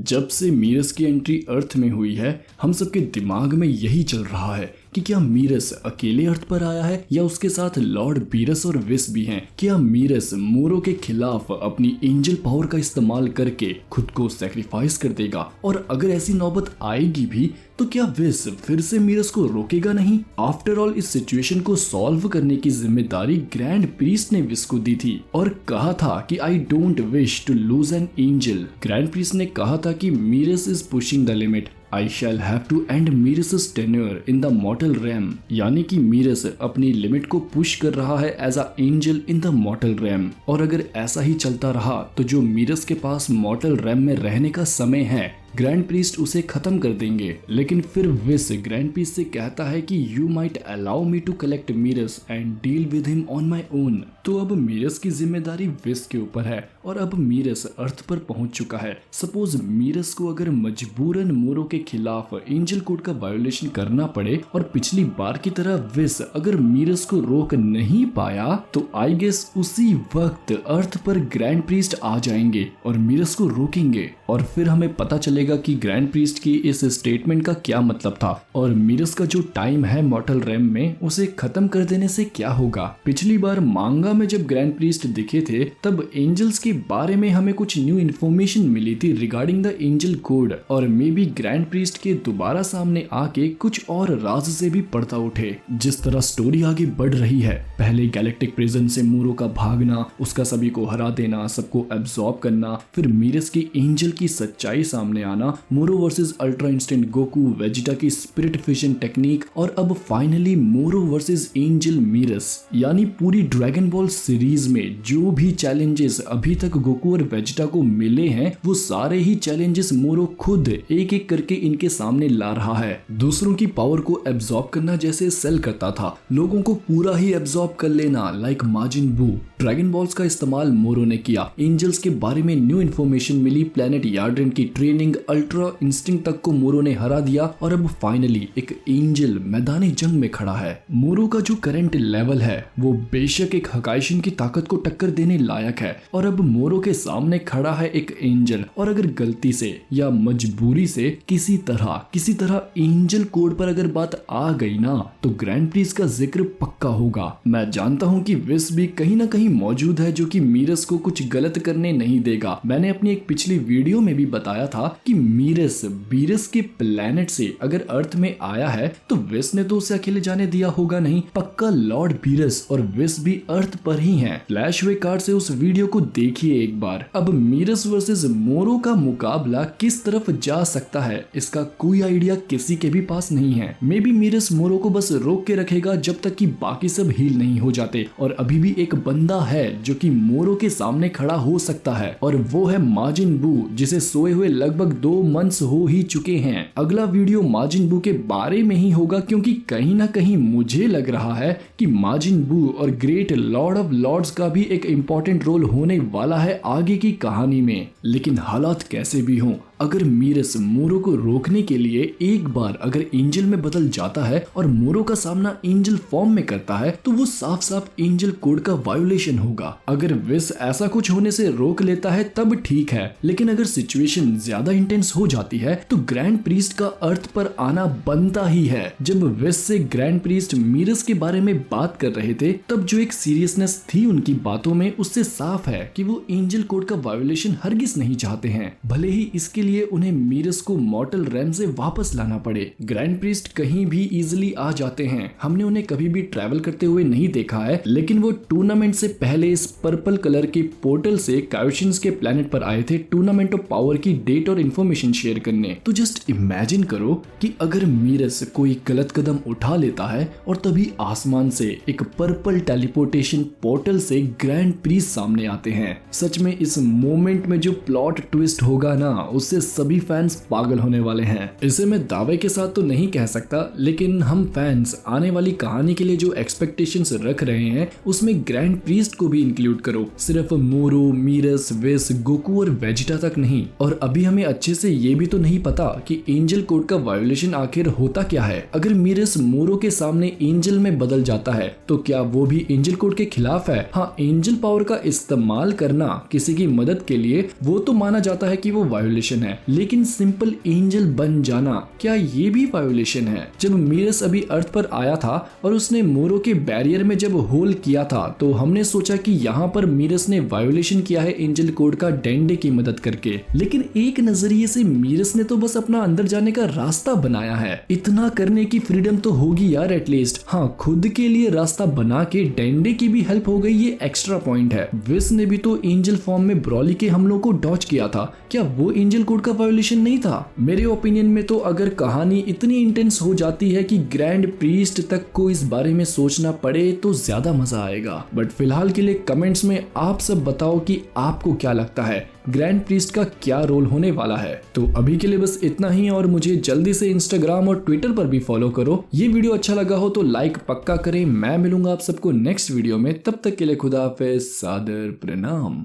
जब से मीरस की एंट्री अर्थ में हुई है, हम सबके दिमाग में यही चल रहा है कि क्या मीरस अकेले अर्थ पर आया है या उसके साथ लॉर्ड बीरस और विस भी हैं। क्या मीरस मोरो के खिलाफ अपनी एंजल पावर का इस्तेमाल करके खुद को सैक्रिफाइस कर देगा, और अगर ऐसी नौबत आएगी भी तो क्या विस फिर से मीरस को रोकेगा नहीं। आफ्टर ऑल इस सिचुएशन को सॉल्व करने की जिम्मेदारी ग्रैंड प्रीस्ट ने विस को दी थी और कहा था कि I don't wish to lose an angel. Grand priest ने कहा था कि Miras is pushing the limit, I shall have to end Miras's tenure in the mortal realm, यानी कि मीरस अपनी लिमिट को पुश कर रहा है as a angel in the mortal realm. और अगर ऐसा ही चलता रहा तो जो मीरस के पास मॉर्टल रैम में रहने का समय है, ग्रैंड प्रीस्ट उसे खत्म कर देंगे। लेकिन फिर विस ग्रैंड प्रीस्ट से कहता है कि you might allow me to collect मीरस and deal with him on my own. तो अब मीरस की जिम्मेदारी विस के ऊपर है और अब मीरस अर्थ पर पहुंच चुका है। सपोज मीरस को अगर मजबूरन मोरो के खिलाफ एंजल कोड का वायोलेशन करना पड़े और पिछली बार की तरह विस अगर मीरस को रोक नहीं पाया, तो आई गेस उसी वक्त अर्थ पर ग्रैंड प्रीस्ट आ जाएंगे और मीरस को रोकेंगे। और फिर हमें पता चलेगा कि ग्रैंड प्रीस्ट की इस स्टेटमेंट का क्या मतलब था और मीरस का जो टाइम है मॉर्टल रैम में उसे खत्म कर देने से क्या होगा। पिछली बार मांगा में जब ग्रैंड प्रीस्ट दिखे थे तब एंजल्स के बारे में हमें कुछ न्यू इन्फॉर्मेशन मिली थी रिगार्डिंग द एंजल कोड, और मे बी ग्रैंड प्रीस्ट के दोबारा सामने आके कुछ और राज से भी पर्दा उठे। जिस तरह स्टोरी आगे बढ़ रही है, पहले गैलेक्टिक प्रिजन से मोरो का भागना, उसका सभी को हरा देना, सबको एब्जॉर्ब करना, फिर मीरस की एंजल की सच्चाई सामने आना, मोरो versus ultra instant Goku, Vegeta की स्पिरिट फिशन टेक्निक, और अब फाइनली मोरो वर्सेस एंजल मीरस। यानी पूरी ड्रैगन बॉल सीरीज में जो भी चैलेंजेस अभी तक गोकू और वेजिटा को मिले हैं, वो सारे ही चैलेंजेस मोरो खुद एक एक करके इनके सामने ला रहा है। दूसरों की पावर को एब्जॉर्ब करना जैसे सेल करता था, लोगों को पूरा ही एब्जॉर्ब कर लेना लाइक माजिन बू। ड्रैगन बॉल्स का इस्तेमाल मोरो ने किया, एंजल्स के बारे में न्यू इन्फॉर्मेशन मिली, प्लेनेट यार्ड्रेन की ट्रेनिंग, अल्ट्रा इंस्टिंक्ट तक को मोरो ने हरा दिया, और अब फाइनली एक एंजल मैदानी जंग में खड़ा है। मोरो का जो करंट लेवल है वो बेशक एक हकाइशिन की ताकत को टक्कर देने लायक है, और अब मोरो के सामने खड़ा है एक एंजल। और अगर गलती से या मजबूरी से किसी तरह एंजल कोड पर अगर बात आ गई ना, तो ग्रैंड प्रीस्ट का जिक्र पक्का होगा। मैं जानता हूं कि विस भी कहीं ना कहीं मौजूद है जो कि मीरस को कुछ गलत करने नहीं देगा। मैंने अपनी एक पिछली वीडियो में भी बताया था कि मीरस बीरस के प्लेनेट से अगर अर्थ में आया है तो विस ने तो उसे अकेले जाने दिया होगा नहीं, पक्का लॉर्ड बीरस और विस भी अर्थ पर ही हैं। फ्लैशवे कार्ड से उस वीडियो को देखिए एक बार। अब मीरस वर्सेस मोरो का मुकाबला किस तरफ जा सकता है इसका कोई आइडिया किसी के भी पास नहीं है। मे बी मीरस मोरो को बस रोक के रखेगा जब तक कि बाकी सब हील नहीं हो जाते, और अभी भी एक बंदा है जो कि मोरो के सामने खड़ा हो सकता है, और वो है माजिन बू, जिसे सोए हुए लगभग 2 मंथ्स हो ही चुके हैं। अगला वीडियो माजिन बू के बारे में ही होगा, क्योंकि कहीं ना कहीं मुझे लग रहा है कि माजिन बू और ग्रेट लॉर्ड ऑफ लॉर्ड्स का भी एक इंपॉर्टेंट रोल होने वाला है आगे की कहानी में। लेकिन हालात कैसे भी हों, अगर मीरस मोरो को रोकने के लिए एक बार अगर एंजल में बदल जाता है और मोरो का सामना एंजल फॉर्म में करता है, तो वो साफ साफ एंजल कोड का वायोलेशन होगा। अगर विस ऐसा कुछ होने से रोक लेता है तब ठीक है, लेकिन अगर सिचुएशन ज्यादा इंटेंस हो जाती है तो ग्रैंड प्रीस्ट का अर्थ पर आना बनता ही है। जब विस से ग्रैंड प्रीस्ट मीरस के बारे में बात कर रहे थे, तब जो एक सीरियसनेस थी उनकी बातों में, उससे साफ है कि वो एंजल कोड का वायोलेशन हरगिज नहीं चाहते हैं, भले ही इसके लिए उन्हें मीरस को मॉर्टल रैम से वापस लाना पड़े। ग्रैंड प्रीस्ट कहीं भी इजीली आ जाते हैं, हमने उन्हें कभी भी ट्रैवल करते हुए नहीं देखा है, लेकिन वो टूर्नामेंट से पहले इस पर्पल कलर के पोर्टल से कायोशिन्स के प्लेनेट पर आए थे टूर्नामेंट ऑफ पावर की डेट और इन्फॉर्मेशन शेयर करने। तो जस्ट इमेजिन करो कि अगर मीरस कोई गलत कदम उठा लेता है और तभी आसमान से एक पर्पल टेलीपोर्टेशन पोर्टल से ग्रैंड प्रीस्ट सामने आते हैं। सच में इस मोमेंट में जो प्लॉट ट्विस्ट होगा ना, उससे सभी फैंस पागल होने वाले हैं। इसे मैं दावे के साथ तो नहीं कह सकता, लेकिन हम फैंस आने वाली कहानी के लिए जो एक्सपेक्टेशंस रख रहे हैं उसमें ग्रैंड प्रीस्ट को भी इंक्लूड करो, सिर्फ मोरो, मीरस, विस, गोकू और वेजिटा तक नहीं। और अभी हमें अच्छे से ये भी तो नहीं पता कि एंजल कोड का वायोलेशन आखिर होता क्या है। अगर मीरस मोरो के सामने एंजल में बदल जाता है तो क्या वो भी एंजल कोड के खिलाफ है? हाँ, एंजल पावर का इस्तेमाल करना किसी की मदद के लिए वो तो माना जाता है कि वो वायोलेशन है, लेकिन सिंपल एंजल बन जाना क्या ये भी वायोलेशन है? जब मीरस अभी अर्थ पर आया था और उसने मोरो के बैरियर में जब होल किया था तो हमने सोचा कि यहाँ पर मीरस ने वायोलेशन किया है एंजल कोड का डेंडे की मदद करके, लेकिन एक नजरिए से मीरस ने तो बस अपना अंदर जाने का रास्ता बनाया है। इतना करने की फ्रीडम तो होगी यार एटलीस्ट। हाँ, खुद के लिए रास्ता बना के डेंडे की भी हेल्प हो गई, ये एक्स्ट्रा पॉइंट है। विस ने भी तो एंजल फॉर्म में ब्रॉली के हमलों को डॉच किया था, क्या वो एंजल कोड का वायोलेशन नहीं था? मेरे ओपिनियन में तो अगर कहानी इतनी इंटेंस हो जाती है कि ग्रैंड प्रीस्ट तक को इस बारे में सोचना पड़े तो ज्यादा मजा आएगा। बट फिलहाल के लिए कमेंट्स में आप सब बताओ कि आपको क्या लगता है ग्रैंड प्रीस्ट का क्या रोल होने वाला है। तो अभी के लिए बस इतना ही, और मुझे जल्दी से इंस्टाग्राम और ट्विटर पर भी फॉलो करो। ये वीडियो अच्छा लगा हो तो लाइक पक्का करें। मैं मिलूंगा आप सबको नेक्स्ट वीडियो में, तब तक के लिए खुदा हाफिज़, सादर प्रणाम।